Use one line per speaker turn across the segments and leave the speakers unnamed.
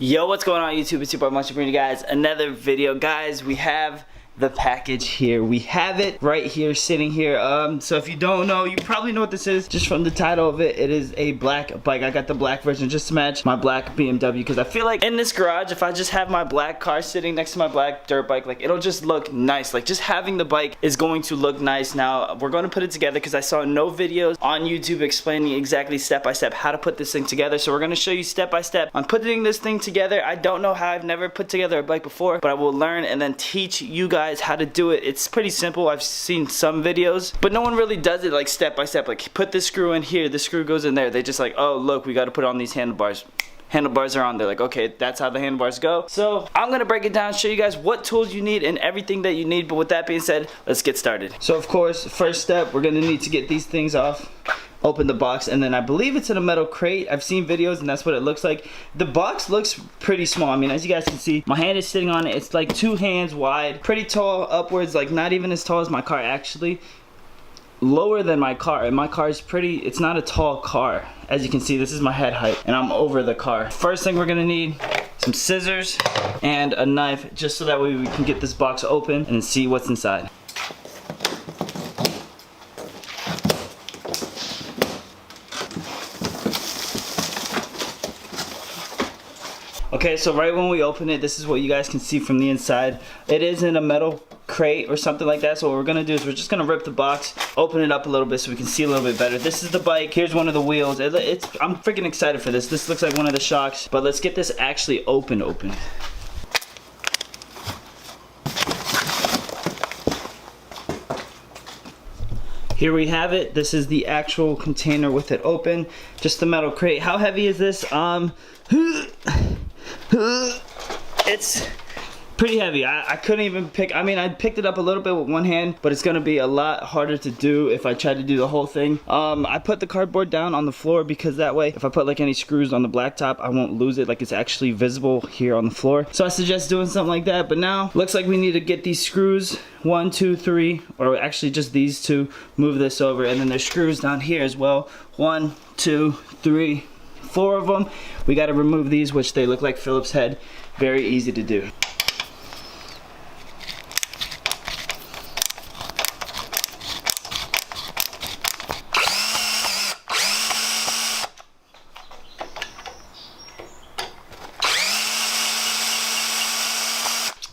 Yo, what's going on YouTube? It's your boy Munchie bringing you guys another video. Guys, we have the package here. We have it right here, sitting here. So if you don't know, you probably know what this is just from the title of it. It is a black bike. I got the black version just to match my black BMW because I feel like in this garage, if I just have my black car sitting next to my black dirt bike, like it'll just look nice. Like just having the bike is going to look nice. Now we're going to put it together because I saw no videos on YouTube explaining exactly step by step how to put this thing together. So we're going to show you step by step on putting this thing together. I don't know how. I've never put together a bike before, but I will learn and then teach you guys how to do it. It's pretty simple. I've seen some videos, but no one really does it like step by step. Like put this screw in here, the screw goes in there. They just like, oh look, we got to put on these handlebars. Handlebars are on there. Like, okay, that's how the handlebars go. So I'm gonna break it down, show you guys what tools you need and everything that you need. But with that being said, let's get started. So of course, first step, we're gonna need to get these things off. Open the box, and then I believe it's in a metal crate. I've seen videos and that's what it looks like. The box looks pretty small. I mean, as you guys can see, my hand is sitting on it. It's like 2 hands wide, pretty tall upwards, like not even as tall as my car, actually lower than my car. And my car is pretty, it's not a tall car. As you can see, this is my head height and I'm over the car. First thing we're gonna need some scissors and a knife, just so that way we can get this box open and see what's inside. Okay, so right when we open it, this is what you guys can see from the inside. It is in a metal crate or something like that. So what we're gonna do is we're just gonna rip the box, open it up a little bit so we can see a little bit better. This is the bike. Here's one of the wheels. I'm freaking excited for this. This looks like one of the shocks, but let's get this actually open. Here we have it. This is the actual container with it open. Just the metal crate. How heavy is this? It's pretty heavy. I couldn't even pick, I mean, I picked it up a little bit with one hand, but it's gonna be a lot harder to do if I try to do the whole thing. I put the cardboard down on the floor because that way, if I put like any screws on the blacktop, I won't lose it. Like it's actually visible here on the floor. So I suggest doing something like that. But now, looks like we need to get these screws, 1, 2, 3, or actually just these two, move this over. And then there's screws down here as well. 1, 2, 3, 4 of them. We got to remove these, which they look like Phillips head. Very easy to do.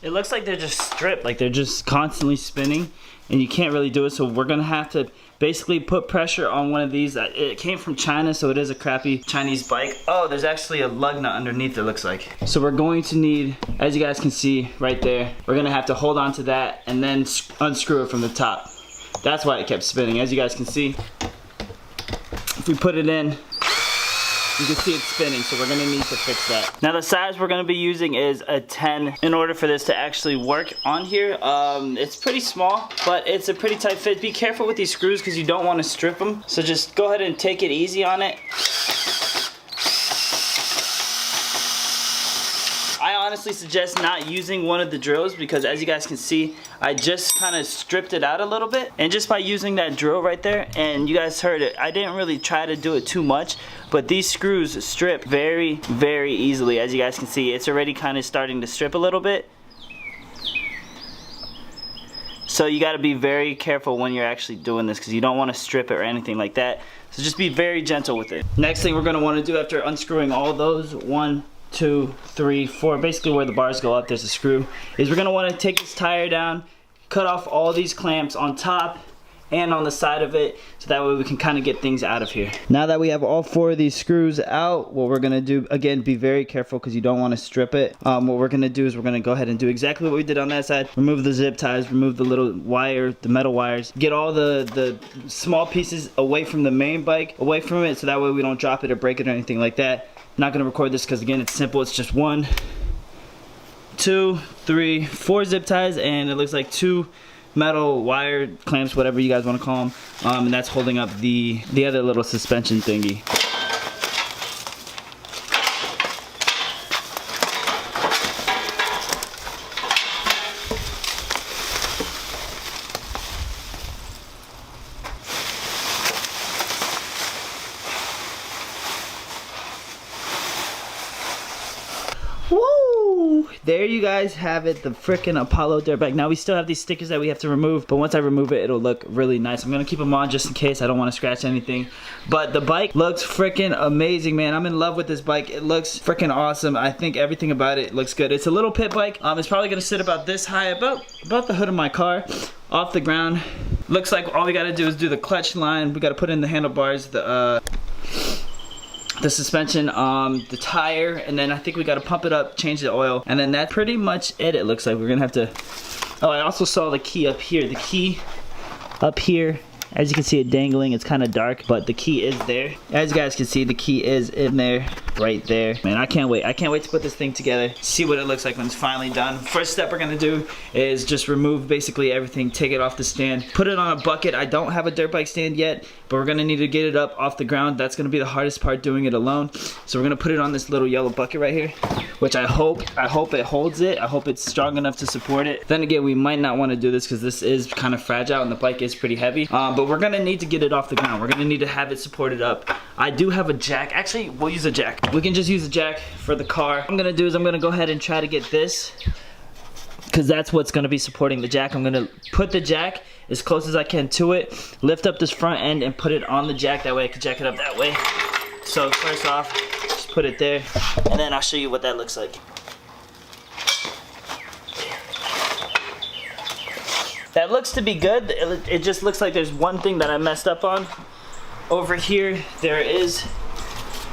It looks like they're just stripped, like they're just constantly spinning and you can't really do it. So we're gonna have to basically put pressure on one of these. It came from China, so it is a crappy Chinese bike. Oh, there's actually a lug nut underneath, it looks like. So we're going to need, as you guys can see right there, we're gonna have to hold on to that and then unscrew it from the top. That's why it kept spinning. As you guys can see, if we put it in, you can see it's spinning, so we're gonna need to fix that. Now the size we're gonna be using is a 10 in order for this to actually work on here. It's pretty small, but it's a pretty tight fit. Be careful with these screws because you don't want to strip them. So just go ahead and take it easy on it. I honestly suggest not using one of the drills because as you guys can see, I just kind of stripped it out a little bit. And just by using that drill right there, and you guys heard it, I didn't really try to do it too much, but these screws strip very, very easily. As you guys can see, it's already kind of starting to strip a little bit. So you got to be very careful when you're actually doing this because you don't want to strip it or anything like that. So just be very gentle with it. Next thing we're going to want to do after unscrewing all those, 1, 2, 3, 4, basically where the bars go up, there's a screw, is we're going to want to take this tire down, cut off all these clamps on top and on the side of it, so that way we can kind of get things out of here. Now that we have all 4 of these screws out, what we're going to do, again, be very careful because you don't want to strip it. What we're going to do is we're going to go ahead and do exactly what we did on that side. Remove the zip ties, remove the little wire, the metal wires, get all the small pieces away from the main bike, away from it, so that way we don't drop it or break it or anything like that. Not gonna record this because again, it's simple. It's just 1, 2, 3, 4 zip ties, and it looks like 2 metal wire clamps, whatever you guys want to call them, and that's holding up the other little suspension thingy. there you guys have it, the freaking Apollo dirt bike. Now we still have these stickers that we have to remove, but once I remove it, it'll look really nice. I'm gonna keep them on just in case. I don't want to scratch anything. But the bike looks freaking amazing, man. I'm in love with this bike. It looks freaking awesome. I think everything about it looks good. It's a little pit bike. It's probably gonna sit about this high, about the hood of my car, off the ground. Looks like all we gotta do is do the clutch line. We gotta put in the handlebars, the suspension, the tire, and then I think we gotta pump it up, change the oil, and then that's pretty much it. It looks like we're gonna have to. Oh, I also saw the key up here. The key up here, as you can see it dangling. It's kind of dark, but the key is there. As you guys can see, the key is in there, right there. Man, I can't wait. I can't wait to put this thing together, see what it looks like when it's finally done. First step we're gonna do is just remove basically everything, take it off the stand, put it on a bucket. I don't have a dirt bike stand yet, but we're gonna need to get it up off the ground. That's gonna be the hardest part, doing it alone. So we're gonna put it on this little yellow bucket right here, which I hope it holds it. I hope it's strong enough to support it. Then again, we might not want to do this because this is kind of fragile and the bike is pretty heavy. But we're gonna need to get it off the ground. We're gonna need to have it supported up. I do have a jack. Actually, we'll use a jack. We can just use a jack for the car. What I'm gonna do is I'm gonna go ahead and try to get this, because that's what's gonna be supporting the jack. I'm gonna put the jack as close as I can to it, lift up this front end and put it on the jack. That way I can jack it up that way. So first off, just put it there, and then I'll show you what that looks like. That looks to be good. It just looks like there's one thing that I messed up on. Over here, there is,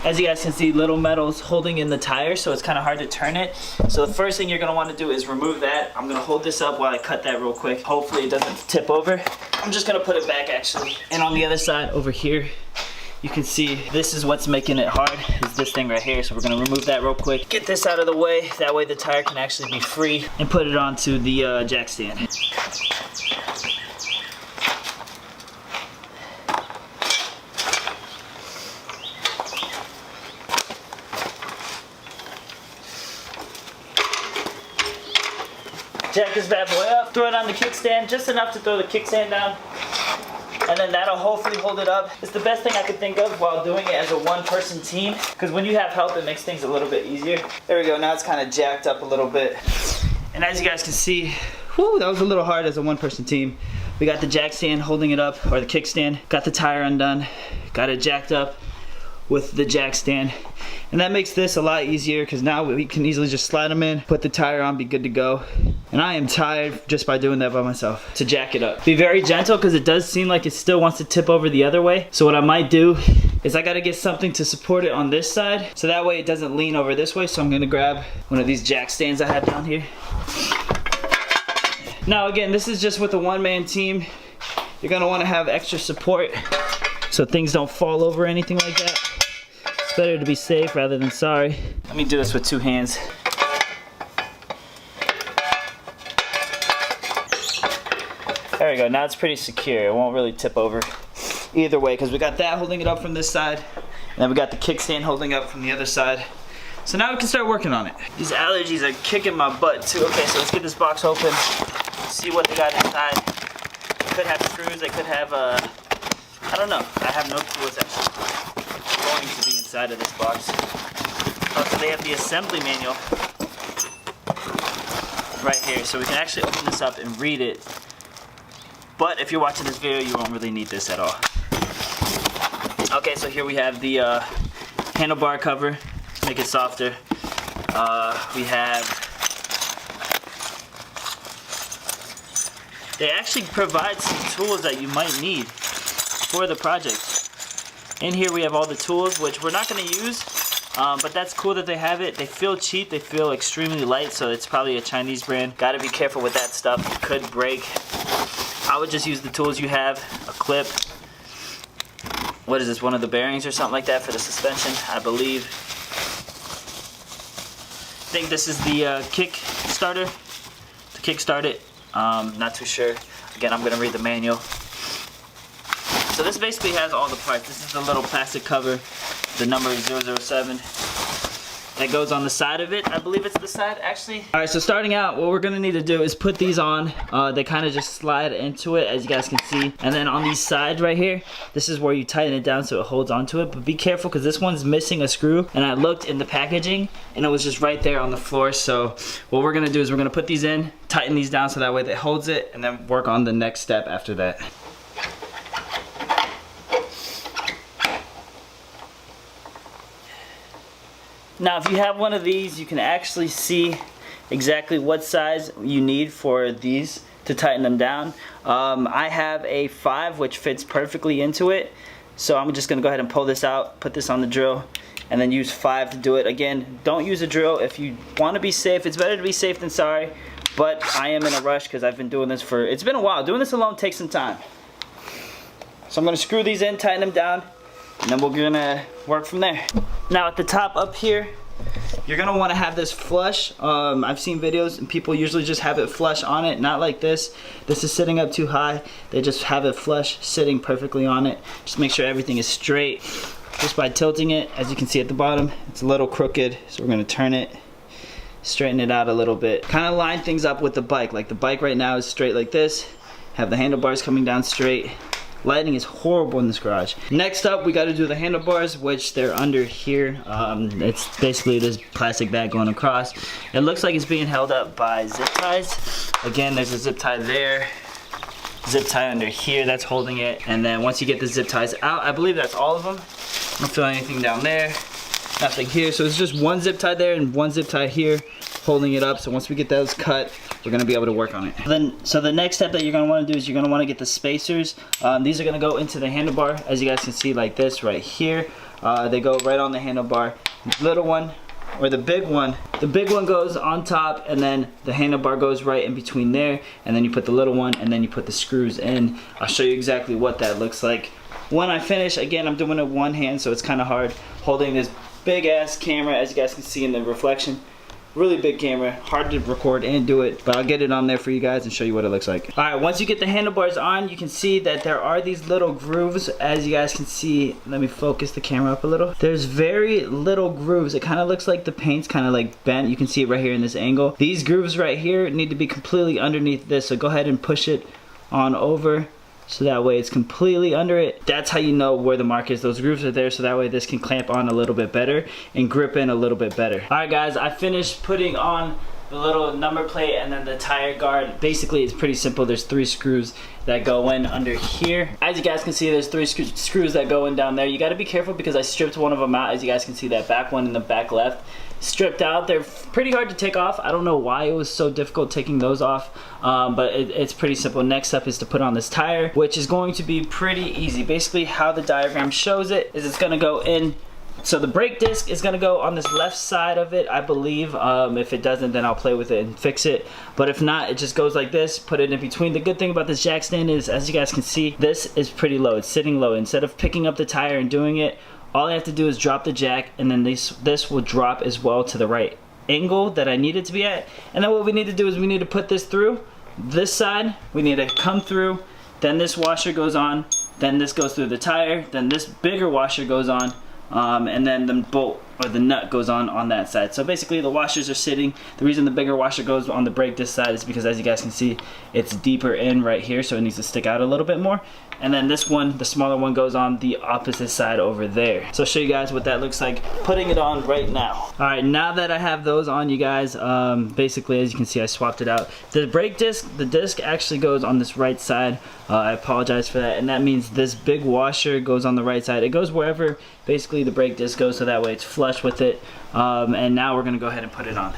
as you guys can see, little metals holding in the tire, so it's kind of hard to turn it. So the first thing you're gonna want to do is remove that. I'm gonna hold this up while I cut that real quick. Hopefully it doesn't tip over. I'm just gonna put it back actually. And on the other side over here, you can see this is what's making it hard, is this thing right here. So we're gonna remove that real quick. Get this out of the way, that way the tire can actually be free, and put it onto the jack stand. Jack this bad boy up, throw it on the kickstand, just enough to throw the kickstand down, and then that'll hopefully hold it up. It's the best thing I could think of while doing it as a one-person team, because when you have help, it makes things a little bit easier. There we go, now it's kind of jacked up a little bit. And as you guys can see, whew, that was a little hard as a one-person team. We got the jack stand holding it up, or the kickstand, got the tire undone, got it jacked up with the jack stand. And that makes this a lot easier, because now we can easily just slide them in, put the tire on, be good to go. And I am tired just by doing that by myself, to jack it up. Be very gentle, because it does seem like it still wants to tip over the other way. So what I might do is I gotta get something to support it on this side, so that way it doesn't lean over this way. So I'm gonna grab one of these jack stands I have down here. Now again, this is just with a one-man team. You're gonna wanna have extra support so things don't fall over or anything like that. It's better to be safe rather than sorry. Let me do this with two hands. There we go, now it's pretty secure. It won't really tip over either way, because we got that holding it up from this side, and then we got the kickstand holding up from the other side. So now we can start working on it. These allergies are kicking my butt too. Okay, so let's get this box open, see what they got inside. They could have screws, they could have, I don't know. I have no clue what's actually going to be inside of this box. Also, they have the assembly manual right here, so we can actually open this up and read it. But if you're watching this video, you won't really need this at all. Okay, so here we have the handlebar cover to make it softer. We have, they actually provide some tools that you might need for the project. In here we have all the tools, which we're not going to use, but that's cool that they have it. They feel cheap, they feel extremely light, so it's probably a Chinese brand. Got to be careful with that stuff, it could break. I would just use the tools you have, a clip. What is this, one of the bearings or something like that for the suspension, I believe. I think this is the kick starter, to kick start it. Not too sure. Again, I'm going to read the manual. So this basically has all the parts. This is the little plastic cover. The number is 007. that goes on the side of it. I believe it's the side, actually. All right, so starting out, what we're gonna need to do is put these on. They kind of just slide into it, as you guys can see. And then on these sides right here, this is where you tighten it down so it holds onto it. But be careful, because this one's missing a screw. And I looked in the packaging, and it was just right there on the floor. So what we're gonna do is we're gonna put these in, tighten these down so that way that holds it, and then work on the next step after that. Now, if you have one of these, you can actually see exactly what size you need for these to tighten them down. I have a 5, which fits perfectly into it. So I'm just gonna go ahead and pull this out, put this on the drill, and then use 5 to do it. Again, don't use a drill. If you wanna be safe, it's better to be safe than sorry, but I am in a rush because I've been doing this it's been a while. Doing this alone takes some time. So I'm gonna screw these in, tighten them down, and then we're gonna work from there. Now at the top up here, you're gonna wanna have this flush. I've seen videos and people usually just have it flush on it, not like this. This is sitting up too high. They just have it flush, sitting perfectly on it. Just make sure everything is straight. Just by tilting it, as you can see at the bottom, it's a little crooked. So we're gonna turn it, straighten it out a little bit. Kind of line things up with the bike. Like the bike right now is straight like this. Have the handlebars coming down straight. Lighting is horrible in this garage. Next up, we got to do the handlebars, which they're under here. It's basically this plastic bag going across. It looks like it's being held up by zip ties. Again, there's a zip tie there, zip tie under here that's holding it. And then once you get the zip ties out, I believe that's all of them. I don't feel anything down there, nothing here. So it's just one zip tie there and one zip tie here holding it up. So once we get those cut, we're gonna be able to work on it. So the next step that you're gonna wanna do is you're gonna wanna get the spacers. These are gonna go into the handlebar, as you guys can see, like this right here. They go right on the handlebar. The little one, or the big one goes on top, and then the handlebar goes right in between there, and then you put the little one, and then you put the screws in. I'll show you exactly what that looks like when I finish. Again, I'm doing it one hand, so it's kind of hard holding this big ass camera, as you guys can see in the reflection. Really big camera, hard to record and do it, but I'll get it on there for you guys and show you what it looks like. All right, once you get the handlebars on, you can see that there are these little grooves, as you guys can see. Let me focus the camera up a little. There's very little grooves. It kind of looks like the paint's kind of like bent. You can see it right here in this angle. These grooves right here need to be completely underneath this, so go ahead and push it on over, so that way it's completely under it. That's how you know where the mark is. Those grooves are there, so that way this can clamp on a little bit better and grip in a little bit better. All right guys, I finished putting on the little number plate and then the tire guard. Basically, it's pretty simple. There's 3 screws that go in under here. As you guys can see, there's 3 screws that go in down there. You gotta be careful because I stripped one of them out. As you guys can see, that back one in the back left, stripped out. They're pretty hard to take off. I don't know why it was so difficult taking those off, but it's pretty simple. Next step is to put on this tire, which is going to be pretty easy. Basically, how the diagram shows it is it's gonna go in. So the brake disc is gonna go on this left side of it, I believe. If it doesn't, then I'll play with it and fix it. But if not, it just goes like this, put it in between. The good thing about this jack stand is, as you guys can see, this is pretty low. It's sitting low. Instead of picking up the tire and doing it, all I have to do is drop the jack, and then this will drop as well to the right angle that I need it to be at. And then what we need to do is we need to put this through this side. We need to come through, then this washer goes on, then this goes through the tire, then this bigger washer goes on, and then the bolt or the nut goes on that side. So basically the washers are sitting. The reason the bigger washer goes on the brake disc side is because, as you guys can see, it's deeper in right here, so it needs to stick out a little bit more. And then this one, the smaller one, goes on the opposite side over there. So I'll show you guys what that looks like putting it on right now. All right, now that I have those on, you guys, basically, as you can see, I swapped it out. The brake disc, the disc actually goes on this right side. I apologize for that, and that means this big washer goes on the right side. It goes wherever basically the brake disc goes, so that way it's flush with it. And now we're gonna go ahead and put it on.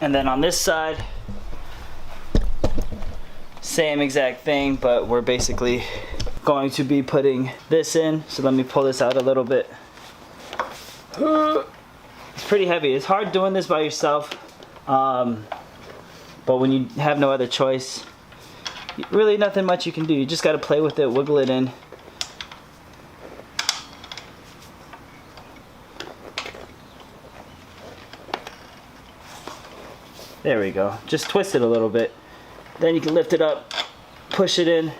And then on this side, same exact thing, but we're basically going to be putting this in. So let me pull this out a little bit. It's pretty heavy. It's hard doing this by yourself, but when you have no other choice, really nothing much you can do. You just got to play with it, wiggle it in. There we go. Just twist it a little bit. Then you can lift it up, push it in,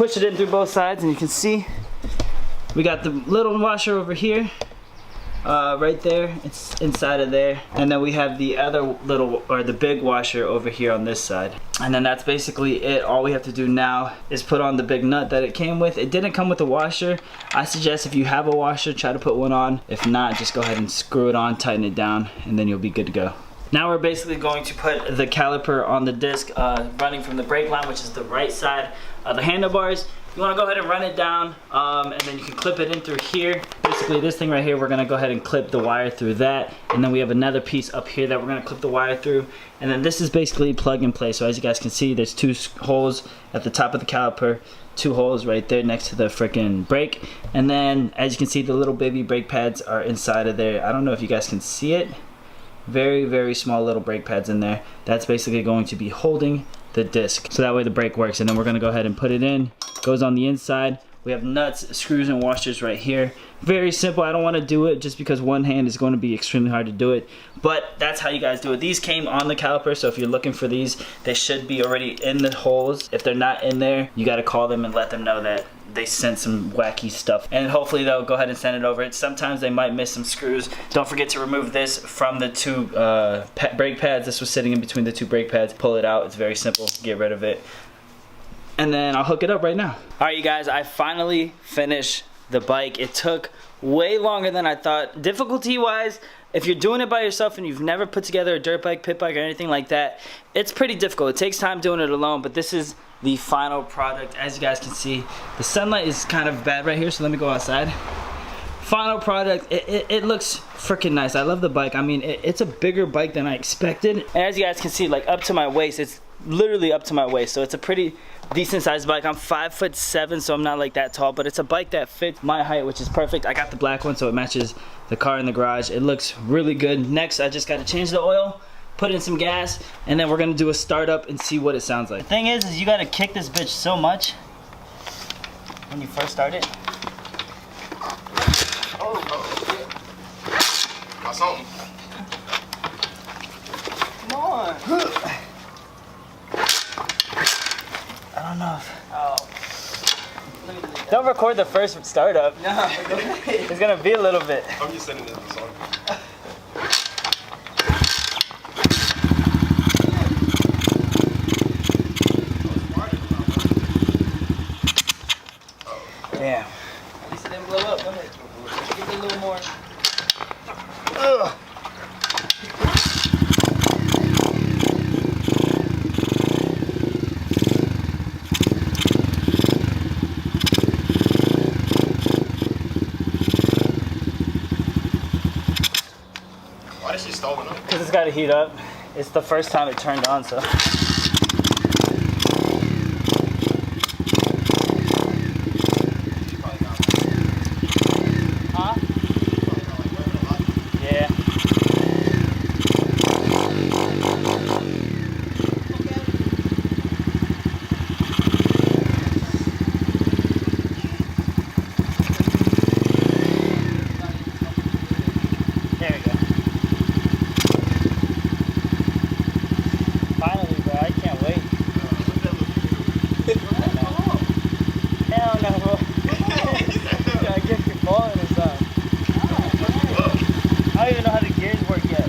push it in through both sides, and you can see we got the little washer over here. Right there, it's inside of there, and then we have the other little, or the big washer over here on this side, and then that's basically it. All we have to do now is put on the big nut that it came with. It didn't come with a washer. I suggest if you have a washer, try to put one on. If not, just go ahead and screw it on, tighten it down, and then you'll be good to go. Now we're basically going to put the caliper on the disc running from the brake line, which is the right side of the handlebars. You want to go ahead and run it down, and then you can clip it in through here. Basically this thing right here, we're going to go ahead and clip the wire through that, and then we have another piece up here that we're going to clip the wire through, and then this is basically plug and play. So as you guys can see, there's 2 holes at the top of the caliper, 2 holes right there next to the freaking brake, and then as you can see, the little baby brake pads are inside of there. I don't know if you guys can see it. Very, very small little brake pads in there. That's basically going to be holding the disc, so that way the brake works. And then we're going to go ahead and put it in. Goes on the inside. We have nuts, screws, and washers right here. Very simple. I don't want to do it just because one hand is going to be extremely hard to do it, but that's how you guys do it. These came on the caliper, so if you're looking for these, they should be already in the holes. If they're not in there, you got to call them and let them know that they sent some wacky stuff, and hopefully they'll go ahead and send it over. Sometimes they might miss some screws. Don't forget to remove this from the 2 brake pads. This was sitting in between the 2 brake pads. Pull it out. It's very simple. Get rid of it, and then I'll hook it up right now. All right, you guys, I finally finished the bike. It took way longer than I thought. Difficulty wise, if you're doing it by yourself and you've never put together a dirt bike, pit bike, or anything like that, it's pretty difficult. It takes time doing it alone, but this is the final product. As you guys can see, the sunlight is kind of bad right here, so let me go outside. Final product, it looks freaking nice. I love the bike. I mean, it's a bigger bike than I expected. And as you guys can see, like up to my waist, it's literally up to my waist, so it's a pretty decent sized bike. I'm 5'7", so I'm not like that tall, but it's a bike that fits my height, which is perfect. I got the black one, so it matches the car in the garage. It looks really good. Next, I just got to change the oil, put in some gas, and then we're gonna do a startup and see what it sounds like. The thing is you gotta kick this bitch so much when you first start it.
Oh, got something.
Come on. I don't know if... Don't record the first startup. No, it's gonna be a little bit.
I'm just sending this song.
Damn. At least it didn't blow up. Go ahead. Give it a little more. Ugh.
Why is she stalling up?
Because it's got to heat up. It's the first time it turned on, so. I don't even know how the gears work yet.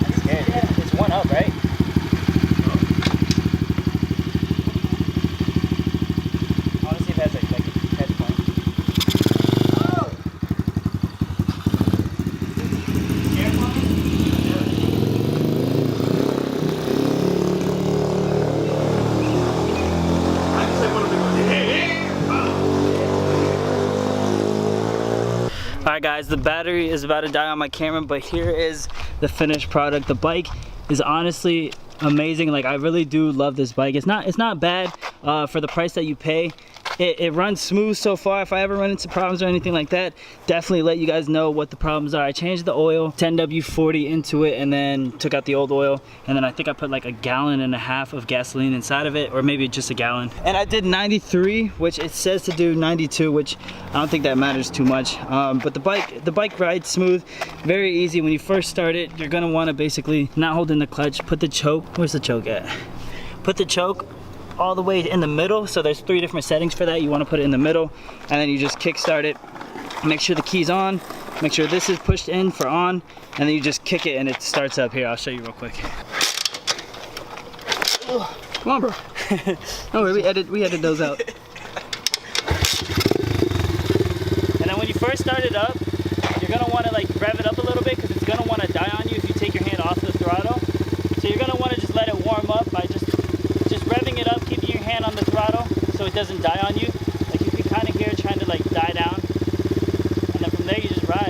I'm scared. It's one up, right? I want to see if it has like a catch point. Oh! Alright guys, the battery is about to die on my camera, but here is the finished product. The bike is honestly amazing. Like, I really do love this bike. It's not bad for the price that you pay. It runs smooth so far. If I ever run into problems or anything like that, definitely let you guys know what the problems are. I changed the oil, 10W40 into it, and then took out the old oil, and then I think I put like 1.5 gallons of gasoline inside of it, or maybe just 1 gallon. And I did 93, which it says to do 92, which I don't think that matters too much. But the bike rides smooth, very easy. When you first start it, you're gonna want to basically not hold in the clutch, put the choke. Where's the choke at? Put the choke all the way in the middle. So there's 3 different settings for that. You want to put it in the middle, and then you just kick start it. Make sure the key's on. Make sure this is pushed in for on, and then you just kick it and it starts up. Here, I'll show you real quick. Come on, bro. No worry, we edit those out. And then when you first start it up, you're gonna want to like rev it up a little bit because it's gonna want to die on you if you take your hand off the throttle. So you're gonna want to just let it warm up by just revving it up, keeping your hand on the throttle so it doesn't die on you. Like you can kind of hear it trying to like die down, and then from there you just ride.